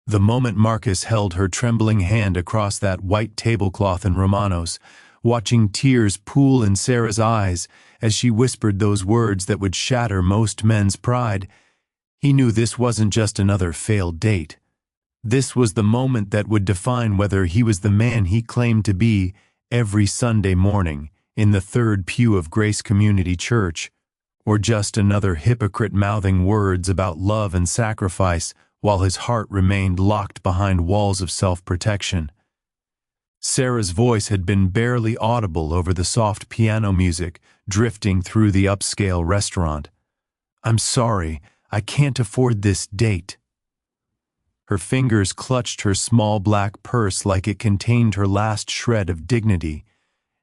The moment Marcus held her trembling hand across that white tablecloth in Romano's, watching tears pool in Sarah's eyes as she whispered those words that would shatter most men's pride, he knew this wasn't just another failed date. This was the moment that would define whether he was the man he claimed to be every Sunday morning in the third pew of Grace Community Church, or just another hypocrite mouthing words about love and sacrifice while his heart remained locked behind walls of self-protection. Sarah's voice had been barely audible over the soft piano music drifting through the upscale restaurant. "I'm sorry, I can't afford this date." Her fingers clutched her small black purse like it contained her last shred of dignity,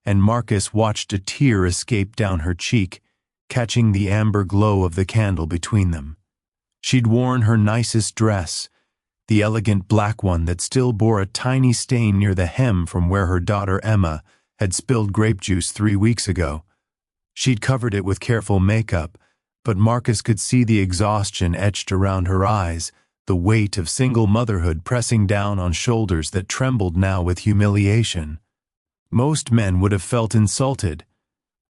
and Marcus watched a tear escape down her cheek, catching the amber glow of the candle between them. She'd worn her nicest dress, the elegant black one that still bore a tiny stain near the hem from where her daughter Emma had spilled grape juice 3 weeks ago. She'd covered it with careful makeup, but Marcus could see the exhaustion etched around her eyes, the weight of single motherhood pressing down on shoulders that trembled now with humiliation. Most men would have felt insulted.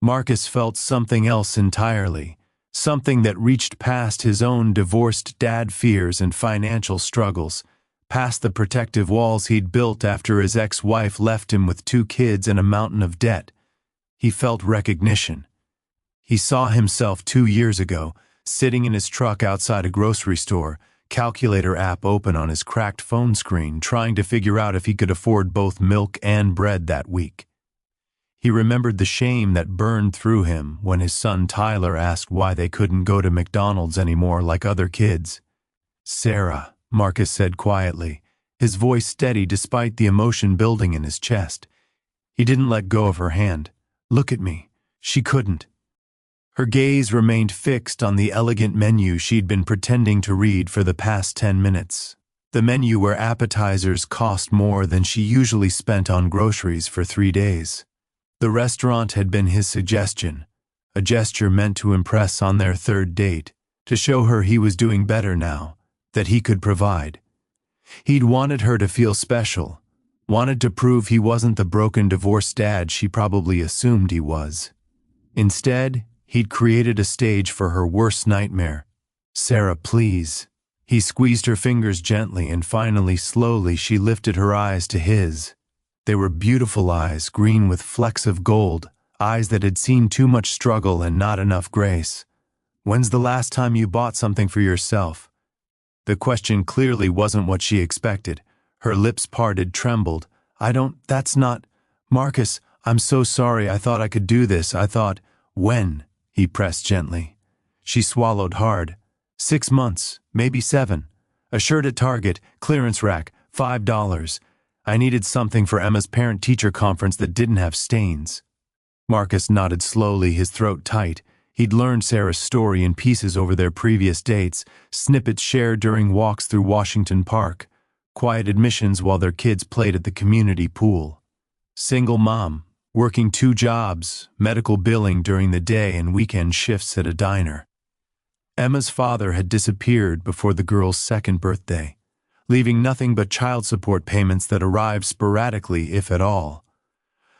Marcus felt something else entirely, something that reached past his own divorced dad fears and financial struggles, past the protective walls he'd built after his ex-wife left him with 2 kids and a mountain of debt. He felt recognition. He saw himself 2 years ago, sitting in his truck outside a grocery store, calculator app open on his cracked phone screen, trying to figure out if he could afford both milk and bread that week. He remembered the shame that burned through him when his son Tyler asked why they couldn't go to McDonald's anymore like other kids. "Sarah," Marcus said quietly, his voice steady despite the emotion building in his chest. He didn't let go of her hand. "Look at me." She couldn't. Her gaze remained fixed on the elegant menu she'd been pretending to read for the past 10 minutes. The menu where appetizers cost more than she usually spent on groceries for 3 days. The restaurant had been his suggestion, a gesture meant to impress on their 3rd date, to show her he was doing better now, that he could provide. He'd wanted her to feel special, wanted to prove he wasn't the broken divorced dad she probably assumed he was. Instead, he'd created a stage for her worst nightmare. "Sarah, please." He squeezed her fingers gently, and finally, slowly, she lifted her eyes to his. They were beautiful eyes, green with flecks of gold, eyes that had seen too much struggle and not enough grace. "When's the last time you bought something for yourself?" The question clearly wasn't what she expected. Her lips parted, trembled. That's not... Marcus, I'm so sorry. I thought I could do this. I thought..." "When?" he pressed gently. She swallowed hard. 6 months, maybe 7. A shirt at Target, clearance rack, $5. I needed something for Emma's parent-teacher conference that didn't have stains. Marcus nodded slowly, his throat tight. He'd learned Sarah's story in pieces over their previous dates, snippets shared during walks through Washington Park, quiet admissions while their kids played at the community pool. Single mom, working 2 jobs, medical billing during the day and weekend shifts at a diner. Emma's father had disappeared before the girl's 2nd birthday, leaving nothing but child support payments that arrived sporadically, if at all.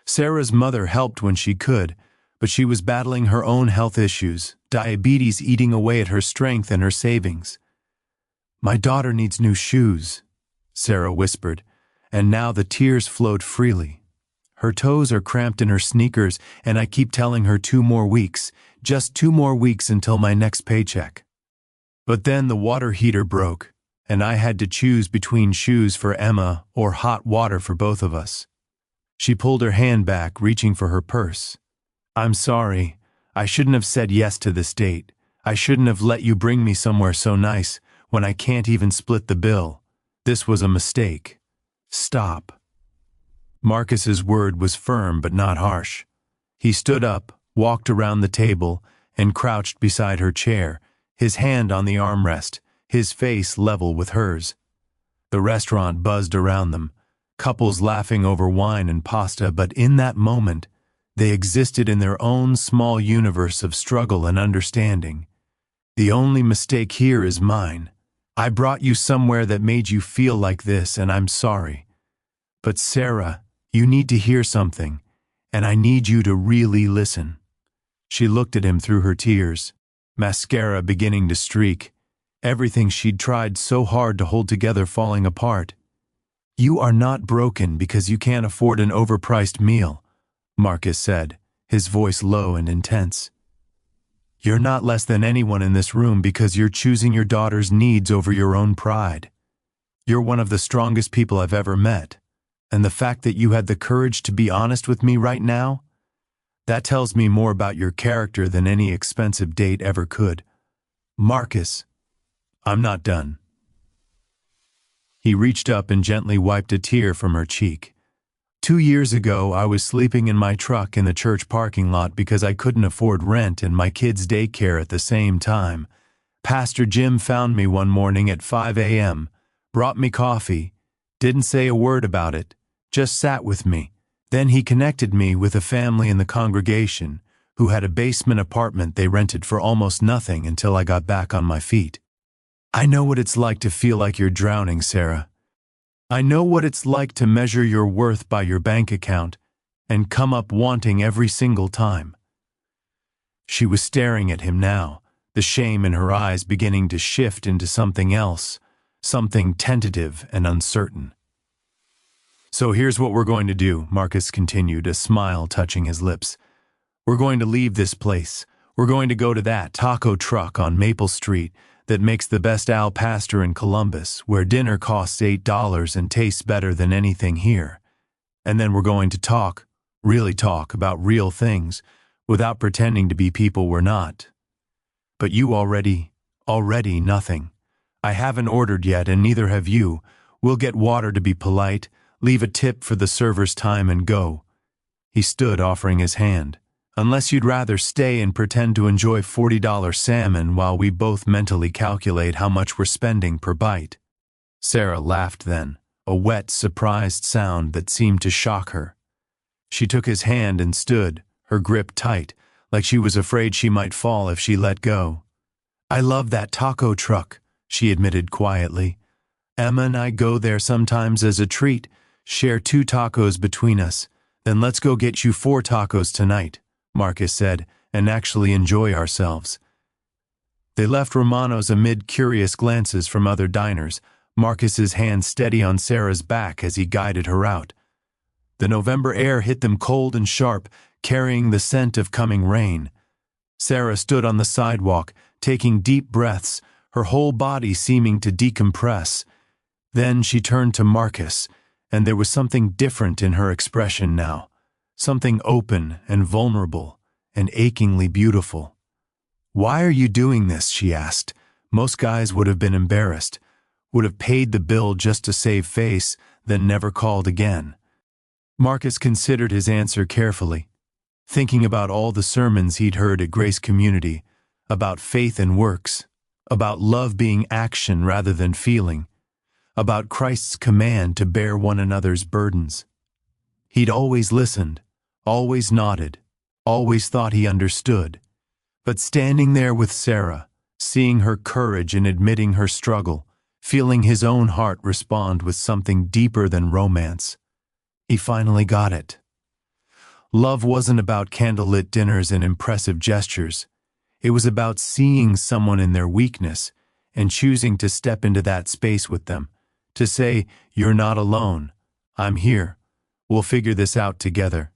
Sarah's mother helped when she could, but she was battling her own health issues, diabetes eating away at her strength and her savings. "My daughter needs new shoes," Sarah whispered, and now the tears flowed freely. "Her toes are cramped in her sneakers, and I keep telling her 2 more weeks, just 2 more weeks until my next paycheck. But then the water heater broke, and I had to choose between shoes for Emma or hot water for both of us." She pulled her hand back, reaching for her purse. "I'm sorry. I shouldn't have said yes to this date. I shouldn't have let you bring me somewhere so nice when I can't even split the bill. This was a mistake. Stop." Marcus's word was firm but not harsh. He stood up, walked around the table, and crouched beside her chair, his hand on the armrest, his face level with hers. The restaurant buzzed around them, couples laughing over wine and pasta, but in that moment, they existed in their own small universe of struggle and understanding. "The only mistake here is mine. I brought you somewhere that made you feel like this, and I'm sorry. But Sarah, you need to hear something, and I need you to really listen." She looked at him through her tears, mascara beginning to streak, everything she'd tried so hard to hold together falling apart. "You are not broken because you can't afford an overpriced meal," Marcus said, his voice low and intense. "You're not less than anyone in this room because you're choosing your daughter's needs over your own pride. You're one of the strongest people I've ever met, and the fact that you had the courage to be honest with me right now, that tells me more about your character than any expensive date ever could. Marcus, I'm not done." He reached up and gently wiped a tear from her cheek. "2 years ago, I was sleeping in my truck in the church parking lot because I couldn't afford rent and my kids' daycare at the same time. Pastor Jim found me one morning at 5 a.m., brought me coffee, didn't say a word about it, just sat with me. Then he connected me with a family in the congregation who had a basement apartment they rented for almost nothing until I got back on my feet. I know what it's like to feel like you're drowning, Sarah. I know what it's like to measure your worth by your bank account and come up wanting every single time." She was staring at him now, the shame in her eyes beginning to shift into something else, something tentative and uncertain. "So here's what we're going to do," Marcus continued, a smile touching his lips. "We're going to leave this place. We're going to go to that taco truck on Maple Street that makes the best al pastor in Columbus, where dinner costs $8 and tastes better than anything here. And then we're going to talk, really talk about real things, without pretending to be people we're not. But you already nothing. I haven't ordered yet, and neither have you. We'll get water to be polite, leave a tip for the server's time, and go." He stood, offering his hand. "Unless you'd rather stay and pretend to enjoy $40 salmon while we both mentally calculate how much we're spending per bite." Sarah laughed then, a wet, surprised sound that seemed to shock her. She took his hand and stood, her grip tight, like she was afraid she might fall if she let go. "I love that taco truck," she admitted quietly. "Emma and I go there sometimes as a treat, share 2 tacos between us. Then let's go get you 4 tacos tonight," Marcus said, "and actually enjoy ourselves." They left Romano's amid curious glances from other diners, Marcus's hand steady on Sarah's back as he guided her out. The November air hit them cold and sharp, carrying the scent of coming rain. Sarah stood on the sidewalk, taking deep breaths, her whole body seeming to decompress. Then she turned to Marcus, and there was something different in her expression now. Something open and vulnerable and achingly beautiful. "Why are you doing this?" she asked. Most guys would have been embarrassed, would have paid the bill just to save face, then never called again. Marcus considered his answer carefully, thinking about all the sermons he'd heard at Grace Community, about faith and works, about love being action rather than feeling, about Christ's command to bear one another's burdens. He'd always listened, always nodded, always thought he understood. But standing there with Sarah, seeing her courage in admitting her struggle, feeling his own heart respond with something deeper than romance, he finally got it. Love wasn't about candlelit dinners and impressive gestures. It was about seeing someone in their weakness and choosing to step into that space with them, to say, "You're not alone. I'm here. We'll figure this out together.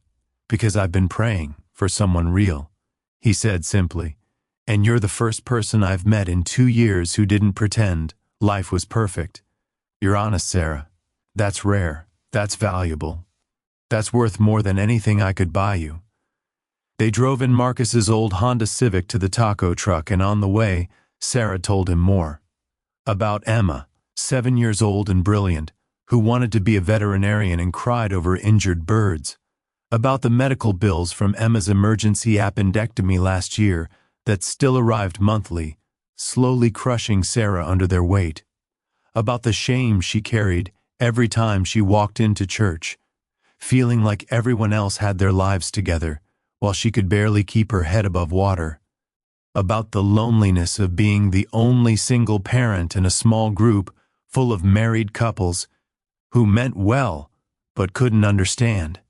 Because I've been praying for someone real," he said simply. "And you're the first person I've met in 2 years who didn't pretend life was perfect. You're honest, Sarah. That's rare. That's valuable. That's worth more than anything I could buy you." They drove in Marcus's old Honda Civic to the taco truck, and on the way, Sarah told him more. About Emma, 7 years old and brilliant, who wanted to be a veterinarian and cried over injured birds. About the medical bills from Emma's emergency appendectomy last year that still arrived monthly, slowly crushing Sarah under their weight. About the shame she carried every time she walked into church, feeling like everyone else had their lives together, while she could barely keep her head above water. about the loneliness of being the only single parent in a small group full of married couples who meant well but couldn't understand.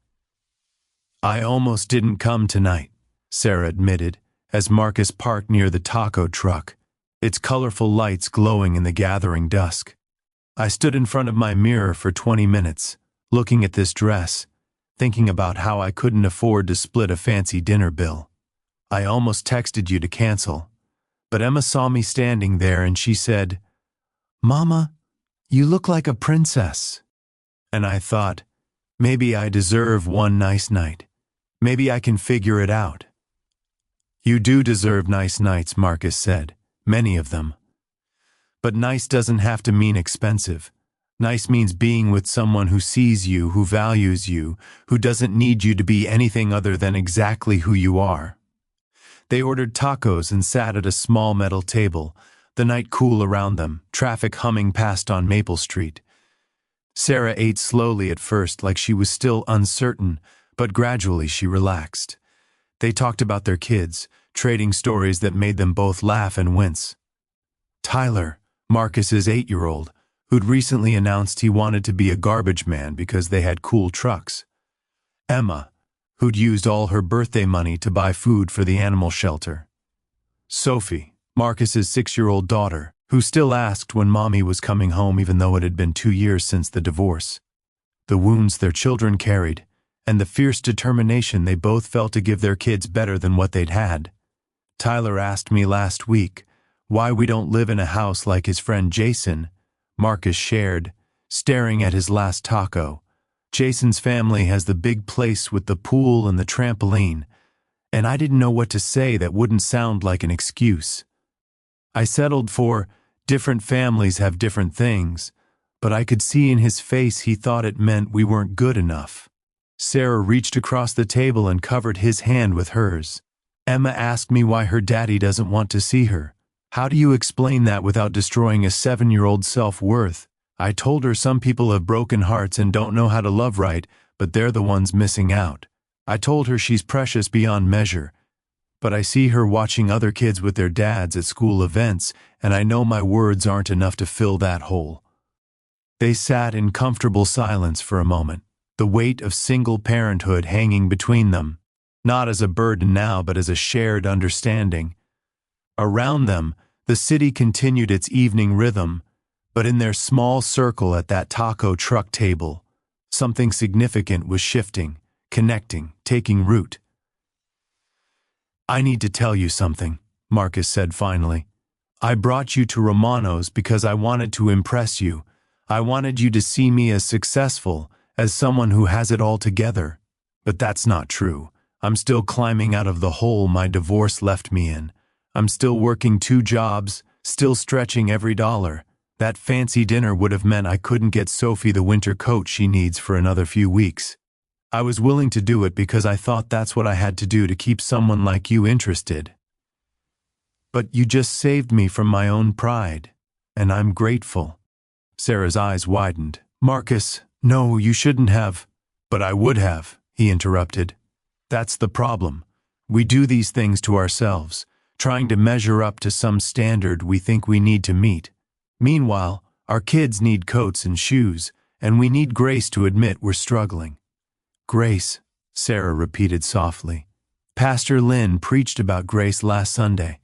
"I almost didn't come tonight," Sarah admitted, as Marcus parked near the taco truck, its colorful lights glowing in the gathering dusk. "I stood in front of my mirror for 20 minutes, looking at this dress, thinking about how I couldn't afford to split a fancy dinner bill. I almost texted you to cancel, but Emma saw me standing there and she said, 'Mama, you look like a princess.' And I thought, maybe I deserve one nice night. Maybe I can figure it out." "You do deserve nice nights," Marcus said, "many of them. But nice doesn't have to mean expensive. Nice means being with someone who sees you, who values you, who doesn't need you to be anything other than exactly who you are." They ordered tacos and sat at a small metal table, the night cool around them, traffic humming past on Maple Street. Sarah ate slowly at first, like she was still uncertain, but gradually she relaxed. They talked about their kids, trading stories that made them both laugh and wince. Tyler, Marcus's 8-year-old, who'd recently announced he wanted to be a garbage man because they had cool trucks. Emma, who'd used all her birthday money to buy food for the animal shelter. Sophie, Marcus's 6-year-old daughter, who still asked when Mommy was coming home even though it had been 2 years since the divorce. The wounds their children carried, and the fierce determination they both felt to give their kids better than what they'd had. Tyler asked me last week why we don't live in a house like his friend Jason, Marcus shared, staring at his last taco. "Jason's family has the big place with the pool and the trampoline, and I didn't know what to say that wouldn't sound like an excuse. I settled for different families have different things, but I could see in his face he thought it meant we weren't good enough." Sarah reached across the table and covered his hand with hers. "Emma asked me why her daddy doesn't want to see her. How do you explain that without destroying a 7-year-old's self-worth? I told her some people have broken hearts and don't know how to love right, but they're the ones missing out. I told her she's precious beyond measure, but I see her watching other kids with their dads at school events, and I know my words aren't enough to fill that hole." They sat in comfortable silence for a moment, the weight of single parenthood hanging between them, not as a burden now but as a shared understanding. Around them, the city continued its evening rhythm, but in their small circle at that taco truck table, something significant was shifting, connecting, taking root. "I need to tell you something," Marcus said finally. "I brought you to Romano's because I wanted to impress you. I wanted you to see me as successful, as someone who has it all together. But that's not true. I'm still climbing out of the hole my divorce left me in. I'm still working 2 jobs, still stretching every dollar. That fancy dinner would have meant I couldn't get Sophie the winter coat she needs for another few weeks. I was willing to do it because I thought that's what I had to do to keep someone like you interested. But you just saved me from my own pride, and I'm grateful." Sarah's eyes widened. "Marcus, no, you shouldn't have." "But I would have," he interrupted. "That's the problem. We do these things to ourselves, trying to measure up to some standard we think we need to meet. Meanwhile, our kids need coats and shoes, and we need grace to admit we're struggling." "Grace," Sarah repeated softly. "Pastor Lynn preached about grace last Sunday,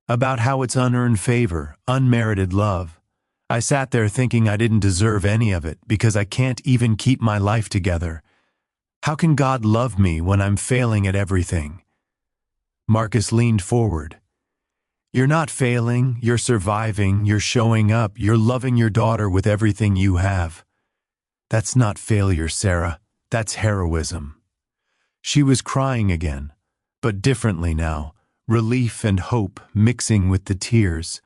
about how it's unearned favor, unmerited love. I sat there thinking I didn't deserve any of it because I can't even keep my life together. How can God love me when I'm failing at everything?" Marcus leaned forward. "You're not failing, you're surviving, you're showing up, you're loving your daughter with everything you have. That's not failure, Sarah. That's heroism." She was crying again, but differently now, relief and hope mixing with the tears.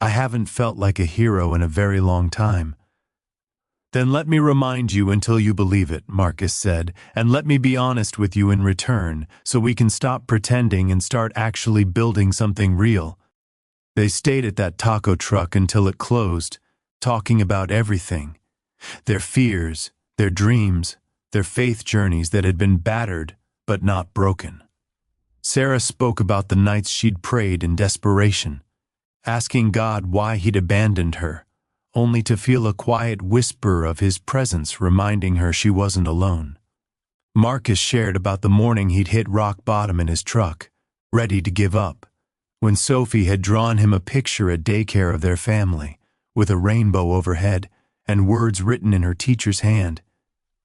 "I haven't felt like a hero in a very long time." "Then let me remind you until you believe it," Marcus said, "and let me be honest with you in return, so we can stop pretending and start actually building something real." They stayed at that taco truck until it closed, talking about everything. Their fears, their dreams, their faith journeys that had been battered but not broken. Sarah spoke about the nights she'd prayed in desperation, asking God why he'd abandoned her, only to feel a quiet whisper of his presence reminding her she wasn't alone. Marcus shared about the morning he'd hit rock bottom in his truck, ready to give up, when Sophie had drawn him a picture at daycare of their family, with a rainbow overhead and words written in her teacher's hand.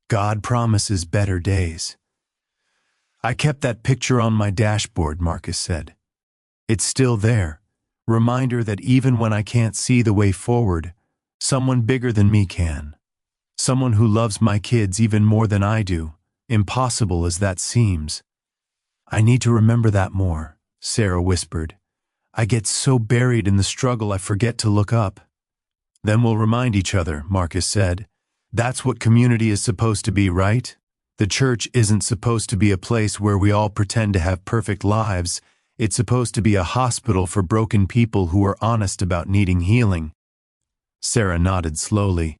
God promises better days. I kept that picture on my dashboard, Marcus said. It's still there, reminder that even when I can't see the way forward, someone bigger than me can. Someone who loves my kids even more than I do, impossible as that seems. I need to remember that more, Sarah whispered. I get so buried in the struggle I forget to look up. Then we'll remind each other, Marcus said. That's what community is supposed to be, right? The church isn't supposed to be a place where we all pretend to have perfect lives. It's supposed to be a hospital for broken people who are honest about needing healing. Sarah nodded slowly.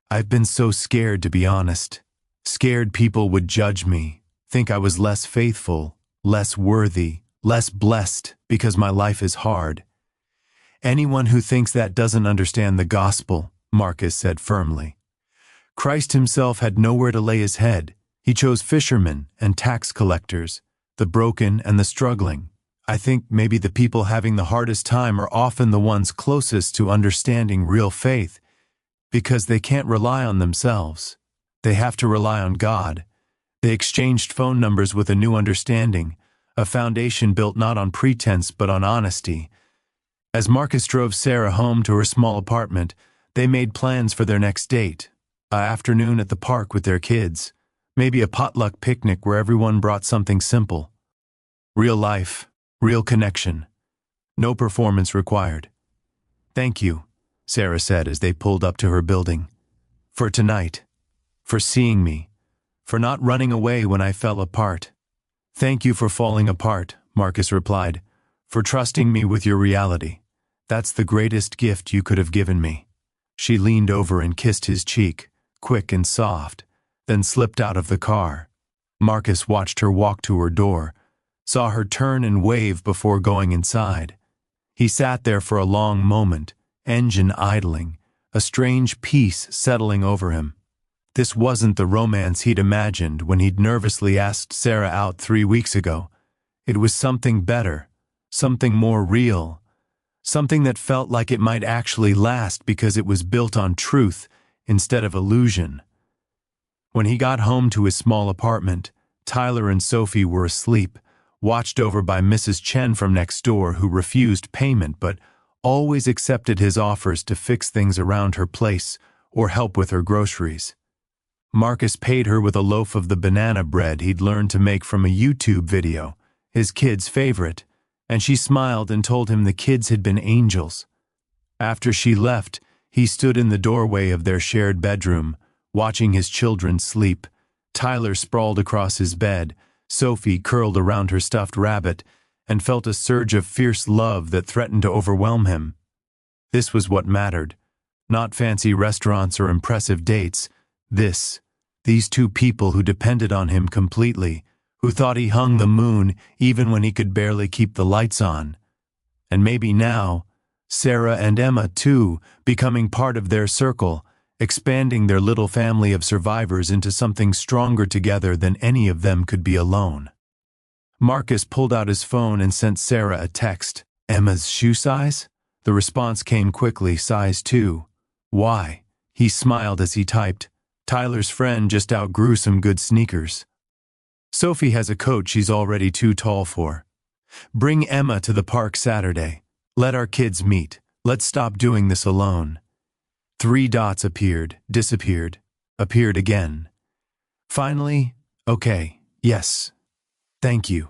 I've been so scared, to be honest. Scared people would judge me, think I was less faithful, less worthy, less blessed because my life is hard. Anyone who thinks that doesn't understand the gospel, Marcus said firmly. Christ himself had nowhere to lay his head. He chose fishermen and tax collectors, the broken and the struggling. I think maybe the people having the hardest time are often the ones closest to understanding real faith, because they can't rely on themselves. They have to rely on God. They exchanged phone numbers with a new understanding, a foundation built not on pretense but on honesty. As Marcus drove Sarah home to her small apartment, they made plans for their next date. An afternoon at the park with their kids, maybe a potluck picnic where everyone brought something simple. Real life, real connection. No performance required. Thank you, Sarah said as they pulled up to her building. For tonight. For seeing me. For not running away when I fell apart. Thank you for falling apart, Marcus replied. For trusting me with your reality. That's the greatest gift you could have given me. She leaned over and kissed his cheek, quick and soft, then slipped out of the car. Marcus watched her walk to her door, saw her turn and wave before going inside. He sat there for a long moment, engine idling, a strange peace settling over him. This wasn't the romance he'd imagined when he'd nervously asked Sarah out 3 weeks ago. It was something better, something more real, something that felt like it might actually last because it was built on truth instead of illusion. When he got home to his small apartment, Tyler and Sophie were asleep, watched over by Mrs. Chen from next door, who refused payment but always accepted his offers to fix things around her place or help with her groceries. Marcus paid her with a loaf of the banana bread he'd learned to make from a YouTube video, his kid's favorite, and she smiled and told him the kids had been angels. After she left, he stood in the doorway of their shared bedroom, watching his children sleep. Tyler sprawled across his bed, Sophie curled around her stuffed rabbit, and felt a surge of fierce love that threatened to overwhelm him. This was what mattered, not fancy restaurants or impressive dates. These two people who depended on him completely, who thought he hung the moon even when he could barely keep the lights on. And maybe now, Sarah and Emma too, becoming part of their circle, expanding their little family of survivors into something stronger together than any of them could be alone. Marcus pulled out his phone and sent Sarah a text. Emma's shoe size? The response came quickly, size 2. Why? He smiled as he typed. Tyler's friend just outgrew some good sneakers. Sophie has a coat she's already too tall for. Bring Emma to the park Saturday. Let our kids meet. Let's stop doing this alone. 3 dots appeared, disappeared, appeared again. Finally, okay, yes. Thank you.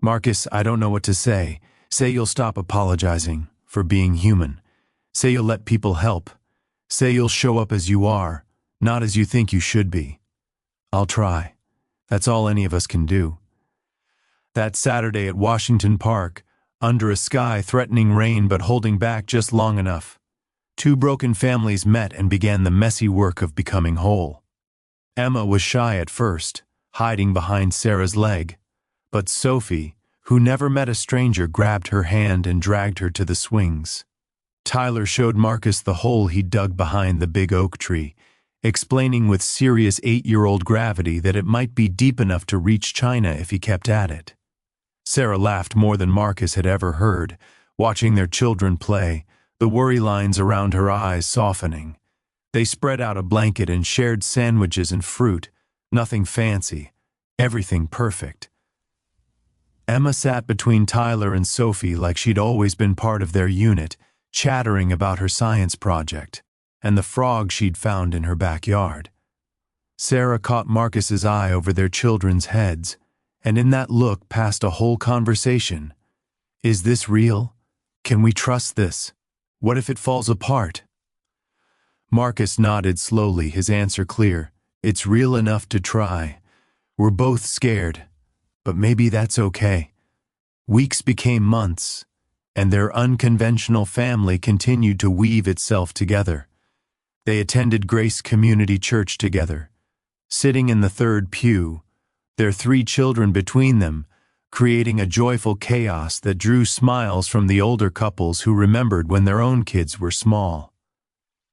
Marcus, I don't know what to say. Say you'll stop apologizing for being human. Say you'll let people help. Say you'll show up as you are, not as you think you should be. I'll try. That's all any of us can do. That Saturday at Washington Park, under a sky threatening rain but holding back just long enough, 2 broken families met and began the messy work of becoming whole. Emma was shy at first, hiding behind Sarah's leg, but Sophie, who never met a stranger, grabbed her hand and dragged her to the swings. Tyler showed Marcus the hole he'd dug behind the big oak tree, explaining with serious 8-year-old gravity that it might be deep enough to reach China if he kept at it. Sarah laughed more than Marcus had ever heard, watching their children play, the worry lines around her eyes softening. They spread out a blanket and shared sandwiches and fruit, nothing fancy, everything perfect. Emma sat between Tyler and Sophie like she'd always been part of their unit, chattering about her science project and the frog she'd found in her backyard. Sarah caught Marcus's eye over their children's heads, and in that look passed a whole conversation. Is this real? Can we trust this? What if it falls apart? Marcus nodded slowly, his answer clear. It's real enough to try. We're both scared, but maybe that's okay. Weeks became months, and their unconventional family continued to weave itself together. They attended Grace Community Church together, sitting in the third pew, their 3 children between them, creating a joyful chaos that drew smiles from the older couples who remembered when their own kids were small.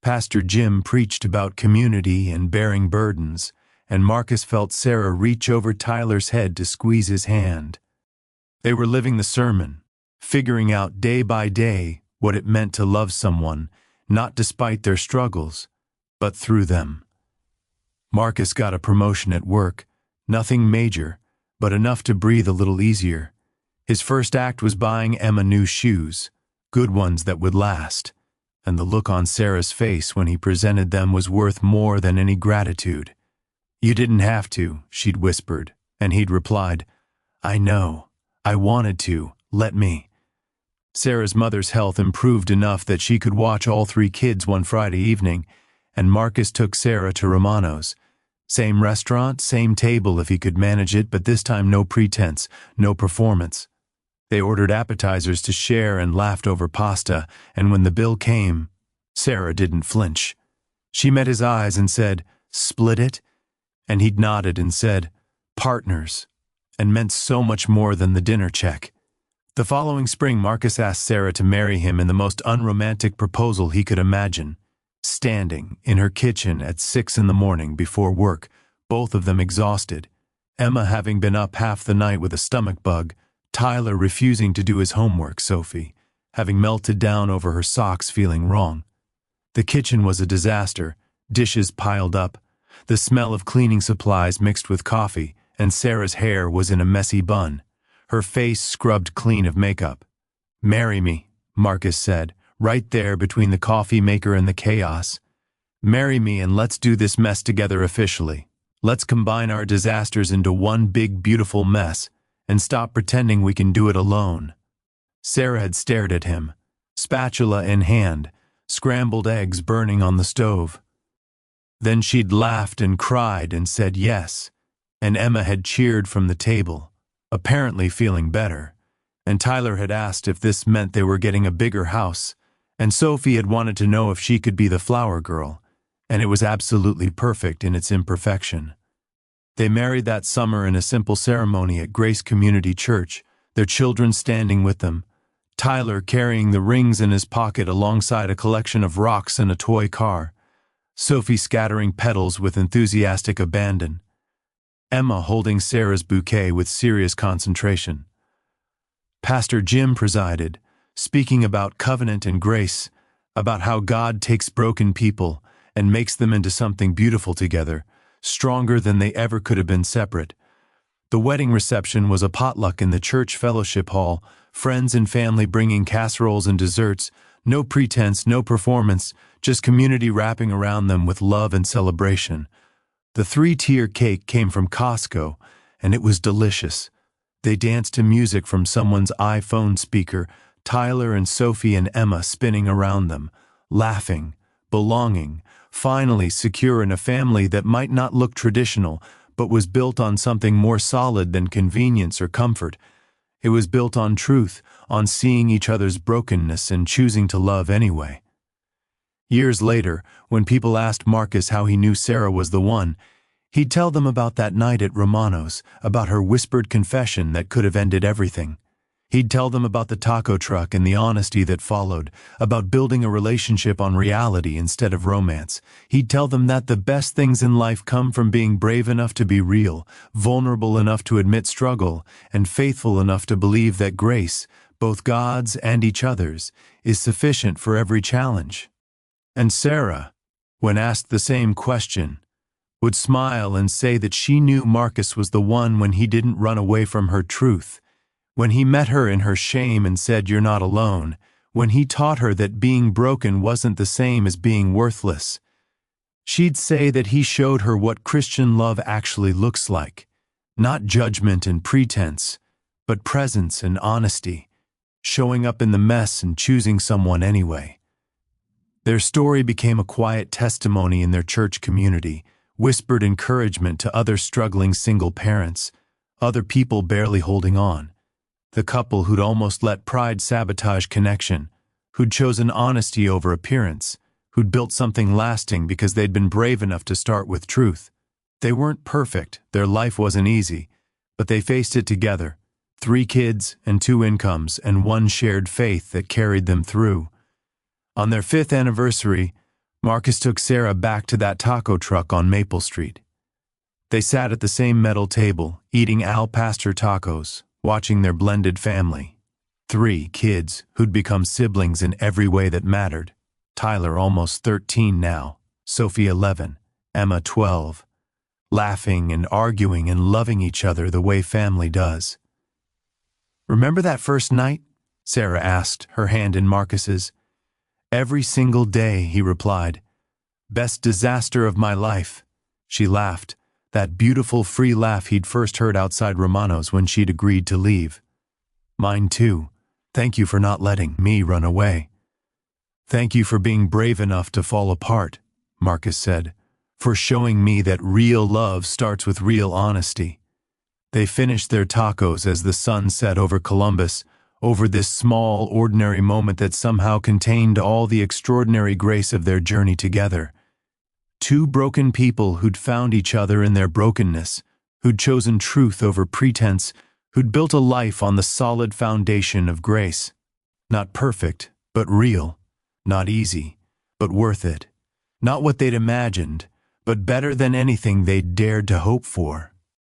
Pastor Jim preached about community and bearing burdens, and Marcus felt Sarah reach over Tyler's head to squeeze his hand. They were living the sermon, figuring out day by day what it meant to love someone, not despite their struggles, but through them. Marcus got a promotion at work, nothing major, but enough to breathe a little easier. His first act was buying Emma new shoes, good ones that would last, and the look on Sarah's face when he presented them was worth more than any gratitude. You didn't have to, she'd whispered, and he'd replied, I know, I wanted to, let me. Sarah's mother's health improved enough that she could watch all 3 kids one Friday evening, and Marcus took Sarah to Romano's. Same restaurant, same table if he could manage it, but this time no pretense, no performance. They ordered appetizers to share and laughed over pasta, and when the bill came, Sarah didn't flinch. She met his eyes and said, Split it? And he'd nodded and said, Partners, and meant so much more than the dinner check. The following spring, Marcus asked Sarah to marry him in the most unromantic proposal he could imagine. Standing in her kitchen at 6 in the morning before work, both of them exhausted, Emma having been up half the night with a stomach bug, Tyler refusing to do his homework, Sophie having melted down over her socks, feeling wrong. The kitchen was a disaster, dishes piled up, the smell of cleaning supplies mixed with coffee, and Sarah's hair was in a messy bun, her face scrubbed clean of makeup. Marry me, Marcus said, right there between the coffee maker and the chaos. Marry me and let's do this mess together officially. Let's combine our disasters into one big beautiful mess and stop pretending we can do it alone. Sarah had stared at him, spatula in hand, scrambled eggs burning on the stove. Then she'd laughed and cried and said yes, and Emma had cheered from the table, apparently feeling better, and Tyler had asked if this meant they were getting a bigger house, and Sophie had wanted to know if she could be the flower girl, and it was absolutely perfect in its imperfection. They married that summer in a simple ceremony at Grace Community Church, their children standing with them, Tyler carrying the rings in his pocket alongside a collection of rocks and a toy car, Sophie scattering petals with enthusiastic abandon, Emma holding Sarah's bouquet with serious concentration. Pastor Jim presided, speaking about covenant and grace, about how God takes broken people and makes them into something beautiful together, stronger than they ever could have been separate. The wedding reception was a potluck in the church fellowship hall, friends and family bringing casseroles and desserts, no pretense, no performance, just community wrapping around them with love and celebration. The 3-tier cake came from Costco, and it was delicious. They danced to music from someone's iPhone speaker, Tyler and Sophie and Emma spinning around them, laughing, belonging, finally secure in a family that might not look traditional, but was built on something more solid than convenience or comfort. It was built on truth, on seeing each other's brokenness and choosing to love anyway. Years later, when people asked Marcus how he knew Sarah was the one, He'd tell them about that night at Romano's, about her whispered confession that could have ended everything. He'd tell them about the taco truck and the honesty that followed, about building a relationship on reality instead of romance. He'd tell them that the best things in life come from being brave enough to be real, vulnerable enough to admit struggle, and faithful enough to believe that grace, both God's and each other's, is sufficient for every challenge. And Sarah, when asked the same question, would smile and say that she knew Marcus was the one when he didn't run away from her truth, when he met her in her shame and said, "You're not alone," when he taught her that being broken wasn't the same as being worthless. She'd say that he showed her what Christian love actually looks like, not judgment and pretense, but presence and honesty, showing up in the mess and choosing someone anyway. Their story became a quiet testimony in their church community, whispered encouragement to other struggling single parents, other people barely holding on. The couple who'd almost let pride sabotage connection, who'd chosen honesty over appearance, who'd built something lasting because they'd been brave enough to start with truth. They weren't perfect, their life wasn't easy, but they faced it together. 3 kids and 2 incomes and one shared faith that carried them through. On their 5th anniversary, Marcus took Sarah back to that taco truck on Maple Street. They sat at the same metal table, eating Al Pastor tacos, watching their blended family. 3 kids who'd become siblings in every way that mattered. Tyler almost 13 now, Sophie 11, Emma 12. Laughing and arguing and loving each other the way family does. "Remember that first night?" Sarah asked, her hand in Marcus's. "Every single day," he replied. "Best disaster of my life." She laughed, that beautiful free laugh he'd first heard outside Romano's when she'd agreed to leave. "Mine too. Thank you for not letting me run away." "Thank you for being brave enough to fall apart," Marcus said, "for showing me that real love starts with real honesty." They finished their tacos as the sun set over Columbus, over this small, ordinary moment that somehow contained all the extraordinary grace of their journey together. 2 broken people who'd found each other in their brokenness, who'd chosen truth over pretense, who'd built a life on the solid foundation of grace. Not perfect, but real. Not easy, but worth it. Not what they'd imagined, but better than anything they'd dared to hope for.